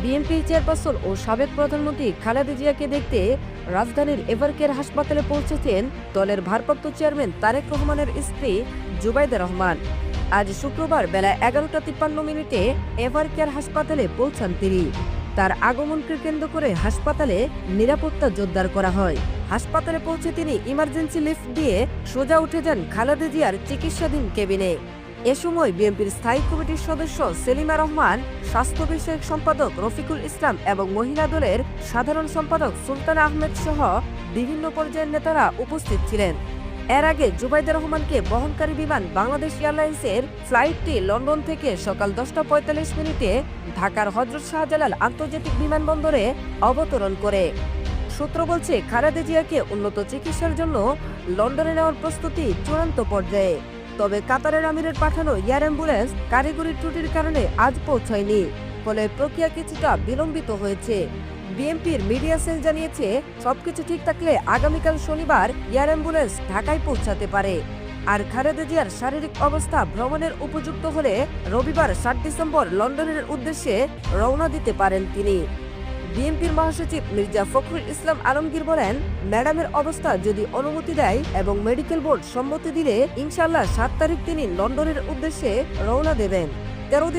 BNP chairperson ও সাবেক প্রধানমন্ত্রী খালেদা জিয়াকে দেখতে রাজধানীর এভারকেয়ার হাসপাতালে পৌঁছেছেন দলের ভারপ্রাপ্ত চেয়ারম্যান তারেক রহমানের স্ত্রী জুবাইদা রহমান। আজ শুক্রবার বেলা 11:53 এভারকেয়ার হাসপাতালে পৌঁছান তিনি। তার আগমনকে কেন্দ্র করে হাসপাতালে নিরাপত্তা জোরদার করা হয়। হাসপাতালে পৌঁছে তিনি ইমার্জেন্সি লিফট দিয়ে সোজা উঠে যান খালেদা জিয়ার চিকিৎসাধীন কেবিনে। এ সময় বিএনপির স্থায়ী কমিটির সদস্য সেলিমা রহমান, স্বাস্থ্য বিষয়ক সম্পাদক রফিকুল ইসলাম এবং মহিলা দলের সাধারণ সম্পাদক সুলতানা আহমেদ সহ বিভিন্ন পর্যায়ের নেতারা উপস্থিত ছিলেন। এর আগে জুবাইদা রহমানকে বহনকারী বিমান বাংলাদেশ এয়ারলাইন্সের ফ্লাইটটি লন্ডন থেকে সকাল 10:45 ঢাকার হযরত শাহজালাল আন্তর্জাতিক বিমানবন্দরে অবতরণ করে। সূত্র বলছে, খালেদা জিয়াকে উন্নত চিকিৎসার জন্য লন্ডনে নেওয়ার প্রস্তুতি চূড়ান্ত পর্যায়ে। তবে কাতারের আমিরের পাঠানো এয়ার অ্যাম্বুলেন্স কারিগরি ত্রুটির কারণে আজ পৌঁছায়নি, ফলে প্রক্রিয়া কিছুটা বিলম্বিত হয়েছে। বিএনপির মিডিয়া সেল জানিয়েছে, সবকিছু ঠিক থাকলে আগামীকাল শনিবার এয়ার অ্যাম্বুলেন্স ঢাকায় পৌঁছাতে পারে। আর খালেদা জিয়ার শারীরিক অবস্থা ভ্রমণের উপযুক্ত হলে রবিবার 7 ডিসেম্বর লন্ডনের উদ্দেশ্যে রওনা দিতে পারেন তিনি। বিএনপির মহাসচিব মির্জা ফখরুল ইসলাম আলমগীর বলেন, ম্যাডামের অবস্থা যদি অনুমতি দেয় এবং মেডিকেল বোর্ড সম্মতি দিলে ইনশাআল্লাহ 7 তারিখ তিনি লন্ডনের উদ্দেশ্যে রওনা দেবেন। 13 দিন